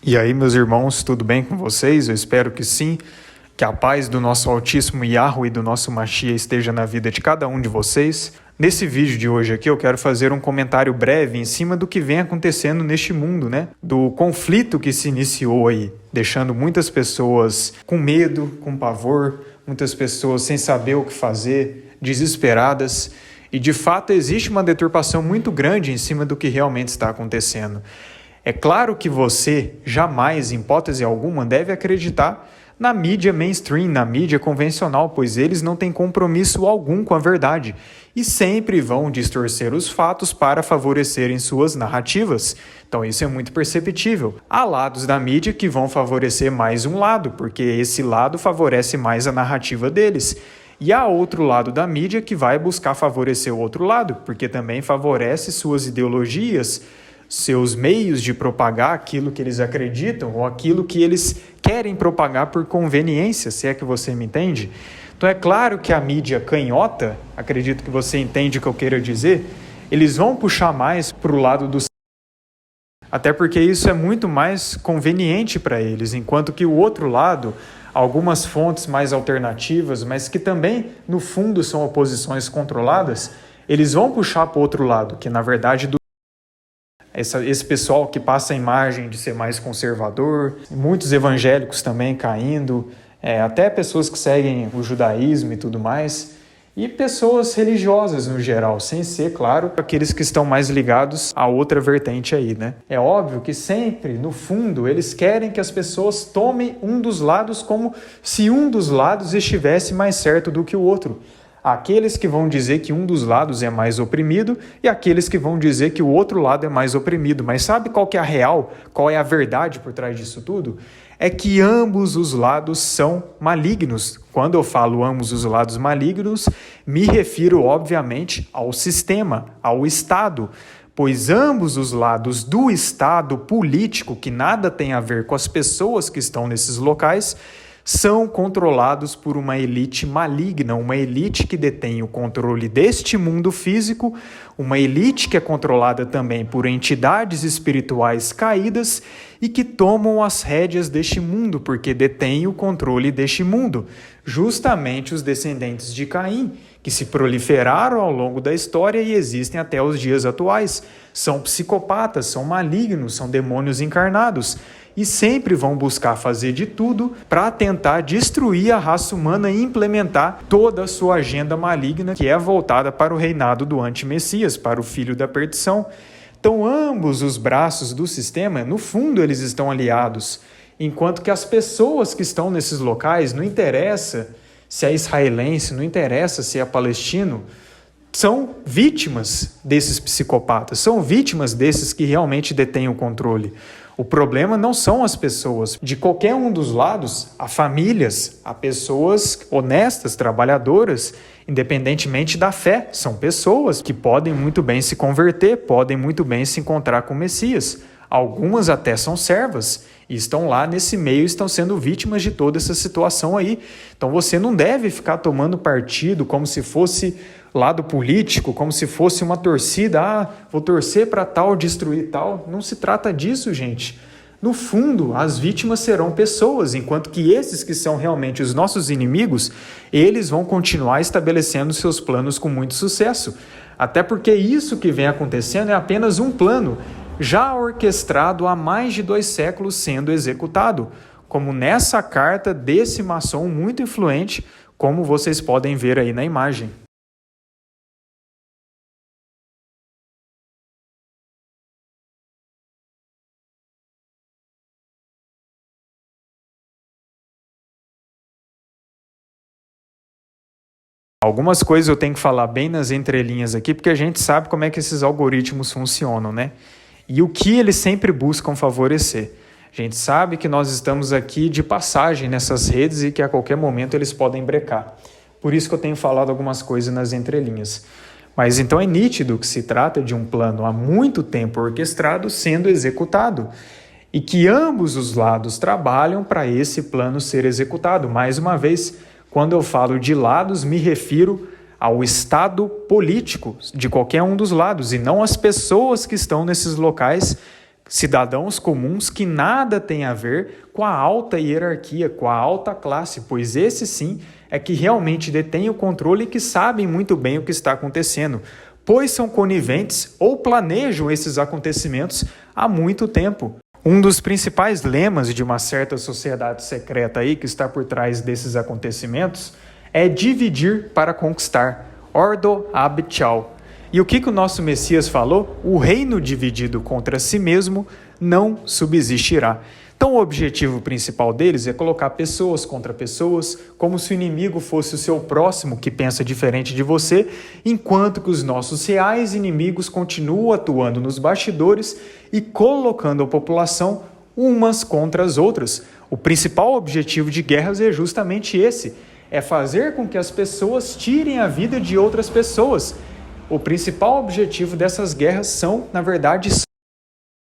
E aí, meus irmãos, tudo bem com vocês? Eu espero que sim, que a paz do nosso Altíssimo Yahweh e do nosso Mashiach esteja na vida de cada um de vocês. Nesse vídeo de hoje aqui eu quero fazer um comentário breve em cima do que vem acontecendo neste mundo, do conflito que se iniciou aí, deixando muitas pessoas com medo, com pavor, muitas pessoas sem saber o que fazer, desesperadas. E de fato existe uma deturpação muito grande em cima do que realmente está acontecendo. É claro que você jamais, em hipótese alguma, deve acreditar na mídia mainstream, na mídia convencional, pois eles não têm compromisso algum com a verdade e sempre vão distorcer os fatos para favorecerem suas narrativas. Então isso é muito perceptível. Há lados da mídia que vão favorecer mais um lado, porque esse lado favorece mais a narrativa deles. E há outro lado da mídia que vai buscar favorecer o outro lado, porque também favorece suas ideologias, seus meios de propagar aquilo que eles acreditam ou aquilo que eles querem propagar por conveniência, se é que você me entende. Então é claro que a mídia canhota, acredito que você entende o que eu quero dizer, eles vão puxar mais para o lado do... Até porque isso é muito mais conveniente para eles, enquanto que o outro lado, algumas fontes mais alternativas, mas que também no fundo são oposições controladas, eles vão puxar para o outro lado, que na verdade esse pessoal que passa a imagem de ser mais conservador, muitos evangélicos também caindo, até pessoas que seguem o judaísmo e tudo mais, e pessoas religiosas no geral, sem ser, claro, aqueles que estão mais ligados a outra vertente aí, É óbvio que sempre, no fundo, eles querem que as pessoas tomem um dos lados como se um dos lados estivesse mais certo do que o outro. Aqueles que vão dizer que um dos lados é mais oprimido e aqueles que vão dizer que o outro lado é mais oprimido. Mas sabe qual que é a real? Qual é a verdade por trás disso tudo? É que ambos os lados são malignos. Quando eu falo ambos os lados malignos, me refiro, obviamente, ao sistema, ao Estado. Pois ambos os lados do Estado político, que nada tem a ver com as pessoas que estão nesses locais, são controlados por uma elite maligna, uma elite que detém o controle deste mundo físico, uma elite que é controlada também por entidades espirituais caídas e que tomam as rédeas deste mundo, porque detêm o controle deste mundo. Justamente os descendentes de Caim, que se proliferaram ao longo da história e existem até os dias atuais. São psicopatas, são malignos, são demônios encarnados. E sempre vão buscar fazer de tudo para tentar destruir a raça humana e implementar toda a sua agenda maligna, que é voltada para o reinado do anti-messias, para o filho da perdição. Então, ambos os braços do sistema, no fundo, eles estão aliados, enquanto que as pessoas que estão nesses locais, não interessa se é israelense, não interessa se é palestino, são vítimas desses psicopatas, são vítimas desses que realmente detêm o controle. O problema não são as pessoas. De qualquer um dos lados, há famílias, há pessoas honestas, trabalhadoras, independentemente da fé. São pessoas que podem muito bem se converter, podem muito bem se encontrar com o Messias. Algumas até são servas e estão lá nesse meio, estão sendo vítimas de toda essa situação aí. Então você não deve ficar tomando partido como se fosse lado político, como se fosse uma torcida, vou torcer para tal, destruir tal. Não se trata disso, gente. No fundo, as vítimas serão pessoas, enquanto que esses que são realmente os nossos inimigos, eles vão continuar estabelecendo seus planos com muito sucesso. Até porque isso que vem acontecendo é apenas um plano, já orquestrado há mais de 2 séculos sendo executado, como nessa carta desse maçom muito influente, como vocês podem ver aí na imagem. Algumas coisas eu tenho que falar bem nas entrelinhas aqui, porque a gente sabe como é que esses algoritmos funcionam, E o que eles sempre buscam favorecer. A gente sabe que nós estamos aqui de passagem nessas redes e que a qualquer momento eles podem brecar. Por isso que eu tenho falado algumas coisas nas entrelinhas. Mas então é nítido que se trata de um plano há muito tempo orquestrado sendo executado e que ambos os lados trabalham para esse plano ser executado. Mais uma vez, quando eu falo de lados, me refiro ao estado político de qualquer um dos lados e não às pessoas que estão nesses locais cidadãos comuns que nada têm a ver com a alta hierarquia, com a alta classe, pois esse sim é que realmente detém o controle e que sabem muito bem o que está acontecendo, pois são coniventes ou planejam esses acontecimentos há muito tempo. Um dos principais lemas de uma certa sociedade secreta aí que está por trás desses acontecimentos é dividir para conquistar, ordo ab chao. E o que o nosso Messias falou? O reino dividido contra si mesmo não subsistirá. Então o objetivo principal deles é colocar pessoas contra pessoas, como se o inimigo fosse o seu próximo que pensa diferente de você, enquanto que os nossos reais inimigos continuam atuando nos bastidores e colocando a população umas contra as outras. O principal objetivo de guerras é justamente esse, é fazer com que as pessoas tirem a vida de outras pessoas. O principal objetivo dessas guerras são, na verdade,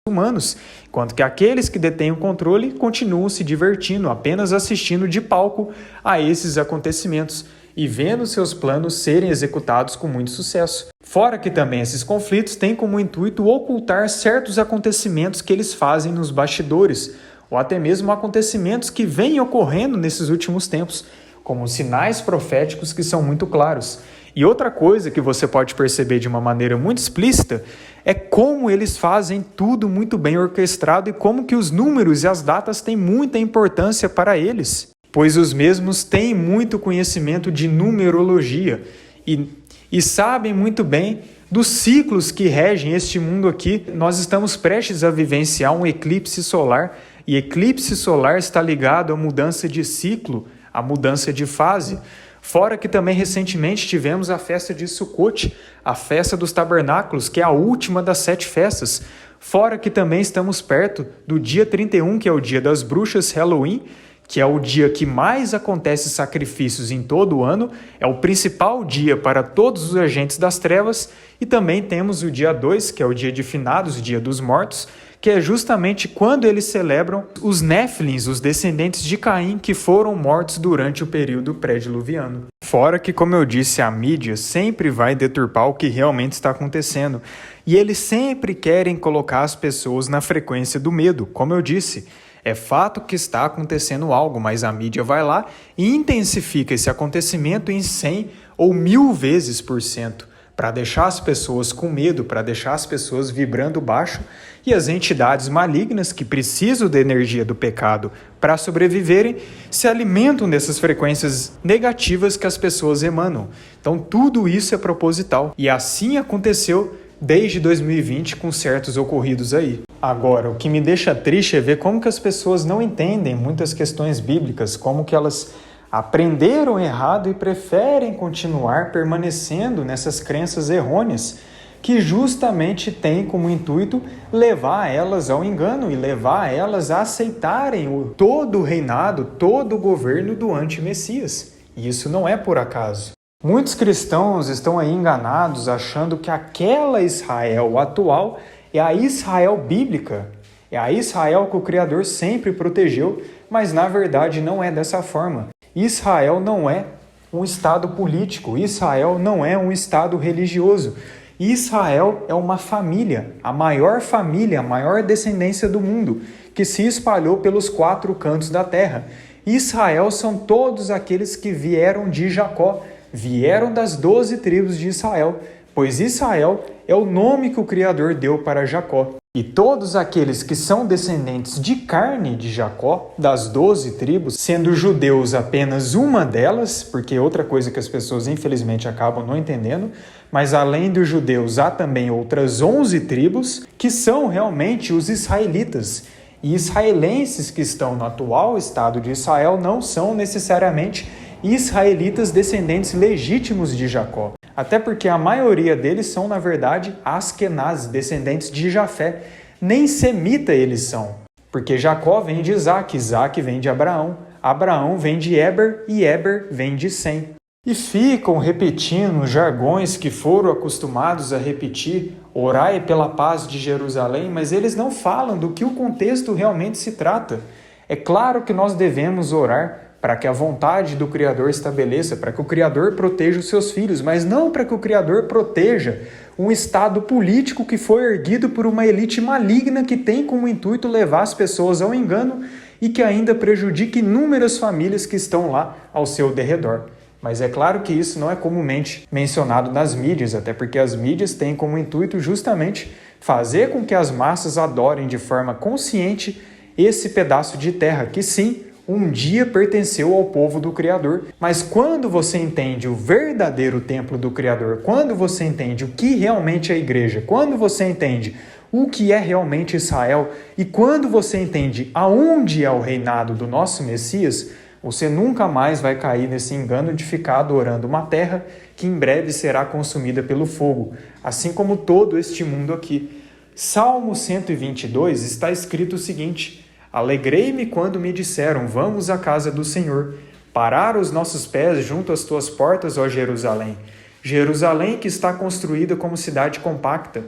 humanos, enquanto que aqueles que detêm o controle continuam se divertindo, apenas assistindo de palco a esses acontecimentos e vendo seus planos serem executados com muito sucesso. Fora que também esses conflitos têm como intuito ocultar certos acontecimentos que eles fazem nos bastidores, ou até mesmo acontecimentos que vêm ocorrendo nesses últimos tempos, como sinais proféticos que são muito claros. E outra coisa que você pode perceber de uma maneira muito explícita é como eles fazem tudo muito bem orquestrado e como que os números e as datas têm muita importância para eles, pois os mesmos têm muito conhecimento de numerologia e sabem muito bem dos ciclos que regem este mundo aqui. Nós estamos prestes a vivenciar um eclipse solar e eclipse solar está ligado à mudança de ciclo, à mudança de fase. Fora que também recentemente tivemos a festa de Sukkot, a festa dos tabernáculos, que é a última das 7 festas. Fora que também estamos perto do dia 31, que é o dia das bruxas, Halloween, que é o dia que mais acontece sacrifícios em todo o ano, é o principal dia para todos os agentes das trevas, e também temos o dia 2, que é o dia de finados, o dia dos mortos, que é justamente quando eles celebram os Néfilins, os descendentes de Caim, que foram mortos durante o período pré-diluviano. Fora que, como eu disse, a mídia sempre vai deturpar o que realmente está acontecendo, e eles sempre querem colocar as pessoas na frequência do medo, como eu disse. É fato que está acontecendo algo, mas a mídia vai lá e intensifica esse acontecimento em 100 ou 1000 vezes por cento, para deixar as pessoas com medo, para deixar as pessoas vibrando baixo, e as entidades malignas que precisam da energia do pecado para sobreviverem se alimentam dessas frequências negativas que as pessoas emanam. Então tudo isso é proposital, e assim aconteceu desde 2020 com certos ocorridos aí. Agora, o que me deixa triste é ver como que as pessoas não entendem muitas questões bíblicas, como que elas aprenderam errado e preferem continuar permanecendo nessas crenças errôneas, que justamente têm como intuito levar elas ao engano e levar elas a aceitarem todo o reinado, todo o governo do anti-Messias. E isso não é por acaso. Muitos cristãos estão aí enganados achando que aquela Israel atual é a Israel bíblica, é a Israel que o Criador sempre protegeu, mas na verdade não é dessa forma. Israel não é um estado político, Israel não é um estado religioso. Israel é uma família, a maior descendência do mundo, que se espalhou pelos 4 cantos da terra. Israel são todos aqueles que vieram de Jacó, vieram das 12 tribos de Israel, pois Israel é o nome que o Criador deu para Jacó. E todos aqueles que são descendentes de carne de Jacó, das 12 tribos, sendo judeus apenas uma delas, porque é outra coisa que as pessoas infelizmente acabam não entendendo, mas além dos judeus há também outras 11 tribos, que são realmente os israelitas. E israelenses que estão no atual estado de Israel não são necessariamente israelitas descendentes legítimos de Jacó. Até porque a maioria deles são, na verdade, Askenazes, descendentes de Jafé. Nem semita eles são, porque Jacó vem de Isaac, Isaac vem de Abraão, Abraão vem de Éber e Éber vem de Sem. E ficam repetindo os jargões que foram acostumados a repetir, orai pela paz de Jerusalém, mas eles não falam do que o contexto realmente se trata. É claro que nós devemos orar para que a vontade do Criador estabeleça, para que o Criador proteja os seus filhos, mas não para que o Criador proteja um estado político que foi erguido por uma elite maligna que tem como intuito levar as pessoas ao engano e que ainda prejudica inúmeras famílias que estão lá ao seu derredor. Mas é claro que isso não é comumente mencionado nas mídias, até porque as mídias têm como intuito justamente fazer com que as massas adorem de forma consciente esse pedaço de terra, que sim, um dia pertenceu ao povo do Criador. Mas quando você entende o verdadeiro templo do Criador, quando você entende o que realmente é a igreja, quando você entende o que é realmente Israel e quando você entende aonde é o reinado do nosso Messias, você nunca mais vai cair nesse engano de ficar adorando uma terra que em breve será consumida pelo fogo, assim como todo este mundo aqui. Salmo 122 está escrito o seguinte: alegrei-me quando me disseram, vamos à casa do Senhor, parar os nossos pés junto às tuas portas, ó Jerusalém. Jerusalém que está construída como cidade compacta,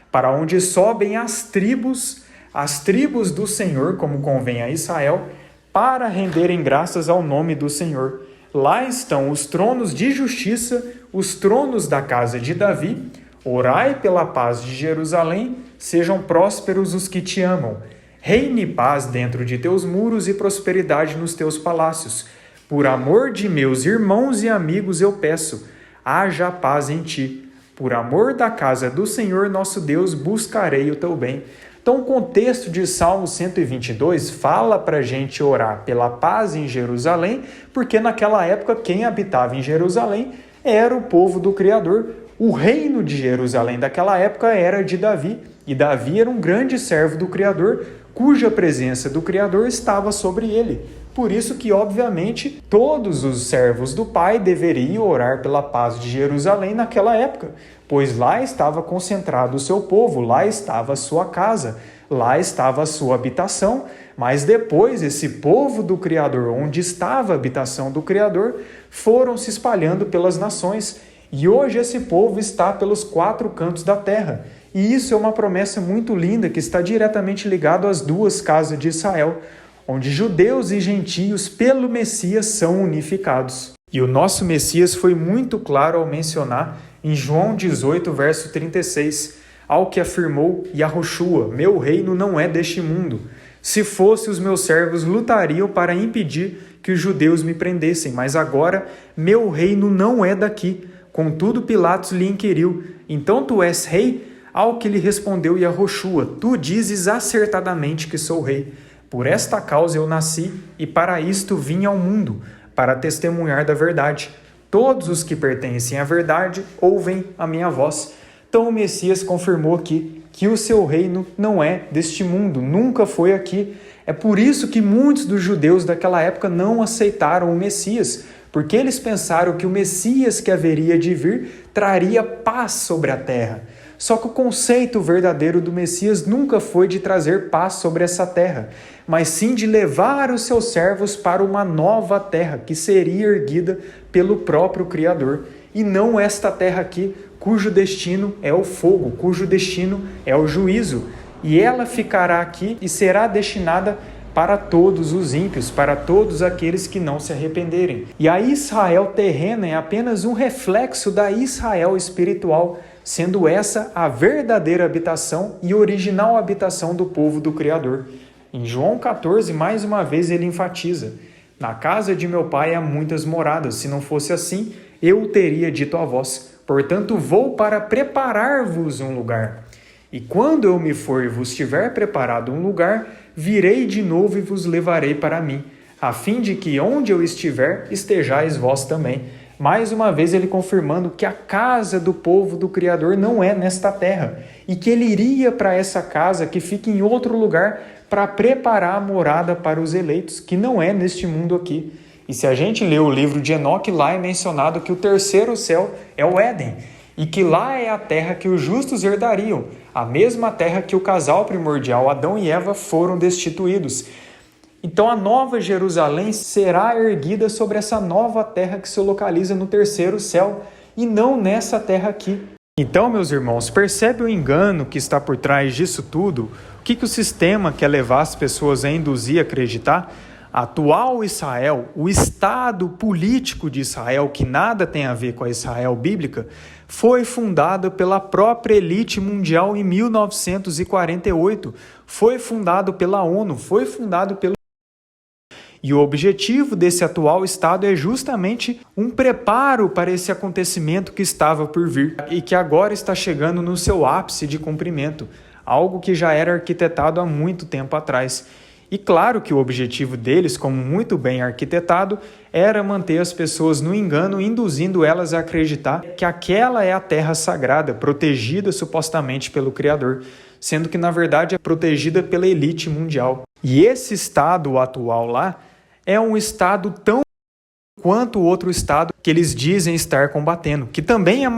para onde sobem as tribos do Senhor, como convém a Israel, para renderem graças ao nome do Senhor. Lá estão os tronos de justiça, os tronos da casa de Davi. Orai pela paz de Jerusalém, sejam prósperos os que te amam. Reine paz dentro de teus muros e prosperidade nos teus palácios. Por amor de meus irmãos e amigos eu peço, haja paz em ti. Por amor da casa do Senhor nosso Deus buscarei o teu bem. Então o contexto de Salmo 122 fala para a gente orar pela paz em Jerusalém, porque naquela época quem habitava em Jerusalém era o povo do Criador. O reino de Jerusalém daquela época era de Davi, e Davi era um grande servo do Criador, cuja presença do Criador estava sobre ele. Por isso que, obviamente, todos os servos do Pai deveriam orar pela paz de Jerusalém naquela época, pois lá estava concentrado o seu povo, lá estava a sua casa, lá estava a sua habitação, mas depois esse povo do Criador, onde estava a habitação do Criador, foram se espalhando pelas nações, e hoje esse povo está pelos 4 cantos da terra. E isso é uma promessa muito linda que está diretamente ligado às 2 casas de Israel, onde judeus e gentios pelo Messias são unificados. E o nosso Messias foi muito claro ao mencionar em João 18, verso 36, ao que afirmou Yahushua, meu reino não é deste mundo. Se fosse, os meus servos lutariam para impedir que os judeus me prendessem, mas agora meu reino não é daqui. Contudo, Pilatos lhe inquiriu, então tu és rei? Ao que lhe respondeu Yahushua, tu dizes acertadamente que sou rei. Por esta causa eu nasci e para isto vim ao mundo, para testemunhar da verdade. Todos os que pertencem à verdade ouvem a minha voz. Então o Messias confirmou aqui que o seu reino não é deste mundo, nunca foi aqui. É por isso que muitos dos judeus daquela época não aceitaram o Messias, porque eles pensaram que o Messias que haveria de vir traria paz sobre a terra. Só que o conceito verdadeiro do Messias nunca foi de trazer paz sobre essa terra, mas sim de levar os seus servos para uma nova terra que seria erguida pelo próprio Criador, e não esta terra aqui, cujo destino é o fogo, cujo destino é o juízo, e ela ficará aqui e será destinada para todos os ímpios, para todos aqueles que não se arrependerem. E a Israel terrena é apenas um reflexo da Israel espiritual, sendo essa a verdadeira habitação e original habitação do povo do Criador. Em João 14, mais uma vez ele enfatiza, na casa de meu pai há muitas moradas, se não fosse assim, eu teria dito a vós, portanto vou para preparar-vos um lugar. E quando eu me for e vos tiver preparado um lugar, virei de novo e vos levarei para mim, a fim de que onde eu estiver, estejais vós também. Mais uma vez ele confirmando que a casa do povo do Criador não é nesta terra, e que ele iria para essa casa que fica em outro lugar para preparar a morada para os eleitos, que não é neste mundo aqui. E se a gente lê o livro de Enoque, lá é mencionado que o terceiro céu é o Éden, e que lá é a terra que os justos herdariam, a mesma terra que o casal primordial, Adão e Eva, foram destituídos. Então a nova Jerusalém será erguida sobre essa nova terra que se localiza no terceiro céu, e não nessa terra aqui. Então, meus irmãos, percebe o engano que está por trás disso tudo? O que o sistema quer levar as pessoas a induzir a acreditar? atual Israel, o Estado político de Israel, que nada tem a ver com a Israel bíblica, foi fundado pela própria elite mundial em 1948, foi fundado pela ONU, foi fundado pelo... E o objetivo desse atual Estado é justamente um preparo para esse acontecimento que estava por vir e que agora está chegando no seu ápice de cumprimento, algo que já era arquitetado há muito tempo atrás. E claro que o objetivo deles, como muito bem arquitetado, era manter as pessoas no engano, induzindo elas a acreditar que aquela é a terra sagrada, protegida supostamente pelo Criador, sendo que na verdade é protegida pela elite mundial. E esse estado atual lá é um estado tão quanto o outro estado que eles dizem estar combatendo, que também é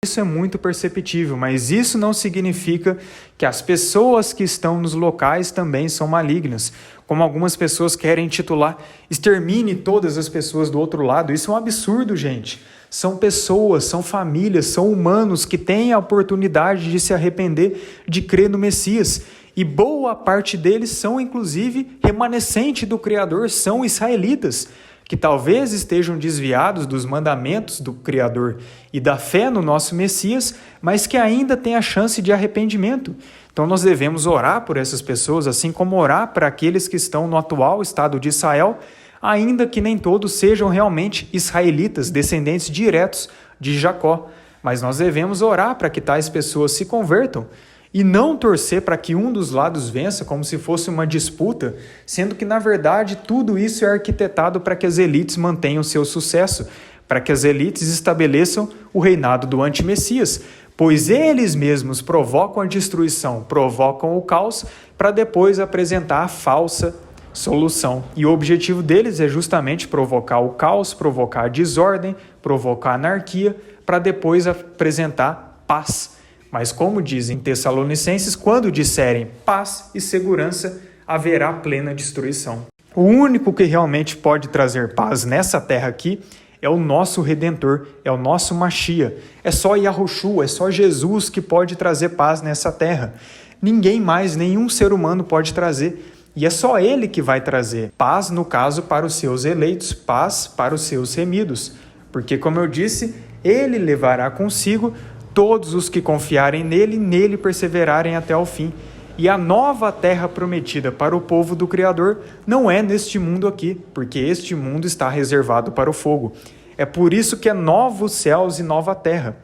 isso é muito perceptível, mas isso não significa que as pessoas que estão nos locais também são malignas. Como algumas pessoas querem titular, extermine todas as pessoas do outro lado. Isso é um absurdo, gente. São pessoas, são famílias, são humanos que têm a oportunidade de se arrepender, de crer no Messias. E boa parte deles são, inclusive, remanescente do Criador, são israelitas, que talvez estejam desviados dos mandamentos do Criador e da fé no nosso Messias, mas que ainda têm a chance de arrependimento. Então nós devemos orar por essas pessoas, assim como orar para aqueles que estão no atual estado de Israel, ainda que nem todos sejam realmente israelitas, descendentes diretos de Jacó. Mas nós devemos orar para que tais pessoas se convertam, e não torcer para que um dos lados vença como se fosse uma disputa, sendo que, na verdade, tudo isso é arquitetado para que as elites mantenham seu sucesso, para que as elites estabeleçam o reinado do antimessias, pois eles mesmos provocam a destruição, provocam o caos, para depois apresentar a falsa solução. E o objetivo deles é justamente provocar o caos, provocar a desordem, provocar a anarquia, para depois apresentar paz. Mas como dizem Tessalonicenses, quando disserem paz e segurança, haverá plena destruição. O único que realmente pode trazer paz nessa terra aqui é o nosso Redentor, é o nosso Machia. É só Yahushua, é só Jesus que pode trazer paz nessa terra. Ninguém mais, nenhum ser humano pode trazer. E é só Ele que vai trazer paz, no caso, para os seus eleitos, paz para os seus remidos. Porque, como eu disse, Ele levará consigo todos os que confiarem nele perseverarem até o fim. E a nova terra prometida para o povo do Criador não é neste mundo aqui, porque este mundo está reservado para o fogo. É por isso que é novos céus e nova terra,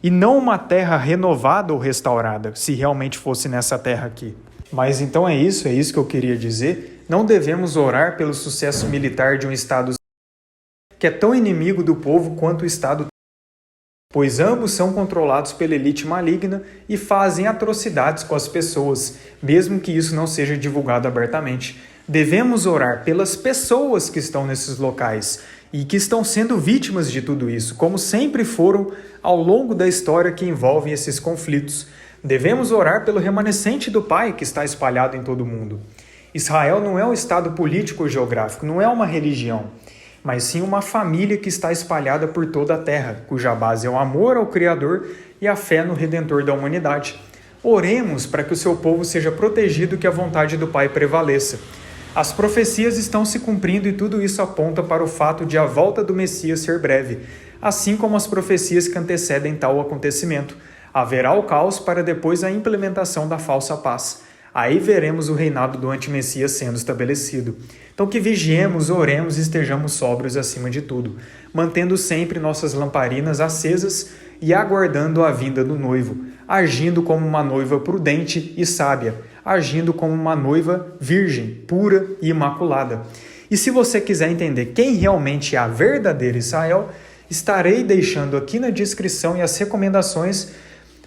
e não uma terra renovada ou restaurada, se realmente fosse nessa terra aqui. Mas então é isso que eu queria dizer. Não devemos orar pelo sucesso militar de um Estado que é tão inimigo do povo quanto o Estado, pois ambos são controlados pela elite maligna e fazem atrocidades com as pessoas, mesmo que isso não seja divulgado abertamente. Devemos orar pelas pessoas que estão nesses locais e que estão sendo vítimas de tudo isso, como sempre foram ao longo da história que envolvem esses conflitos. Devemos orar pelo remanescente do Pai que está espalhado em todo o mundo. Israel não é um estado político ou geográfico, não é uma religião, mas sim uma família que está espalhada por toda a terra, cuja base é o amor ao Criador e a fé no Redentor da humanidade. Oremos para que o seu povo seja protegido e que a vontade do Pai prevaleça. As profecias estão se cumprindo e tudo isso aponta para o fato de a volta do Messias ser breve, assim como as profecias que antecedem tal acontecimento. Haverá o caos para depois a implementação da falsa paz. Aí veremos o reinado do antimessias sendo estabelecido. Então que vigiemos, oremos e estejamos sóbrios acima de tudo, mantendo sempre nossas lamparinas acesas e aguardando a vinda do noivo, agindo como uma noiva prudente e sábia, agindo como uma noiva virgem, pura e imaculada. E se você quiser entender quem realmente é a verdadeira Israel, estarei deixando aqui na descrição e as recomendações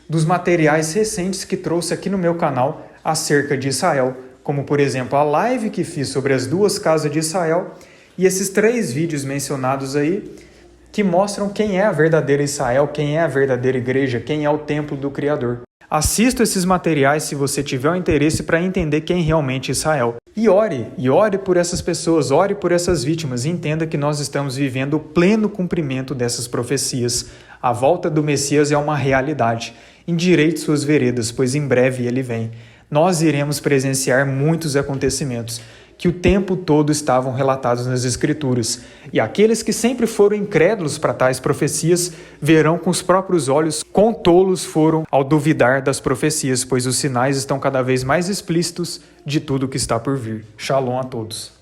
dos materiais recentes que trouxe aqui no meu canal acerca de Israel, como por exemplo a live que fiz sobre as duas casas de Israel e esses 3 vídeos mencionados aí que mostram quem é a verdadeira Israel, quem é a verdadeira igreja, quem é o templo do Criador. Assista esses materiais se você tiver o interesse para entender quem realmente é Israel. E ore por essas pessoas, ore por essas vítimas e entenda que nós estamos vivendo o pleno cumprimento dessas profecias. A volta do Messias é uma realidade. Endireite suas veredas, pois em breve ele vem. Nós iremos presenciar muitos acontecimentos. que o tempo todo estavam relatados nas Escrituras. E aqueles que sempre foram incrédulos para tais profecias verão com os próprios olhos quão tolos foram ao duvidar das profecias, pois os sinais estão cada vez mais explícitos de tudo que está por vir. Shalom a todos.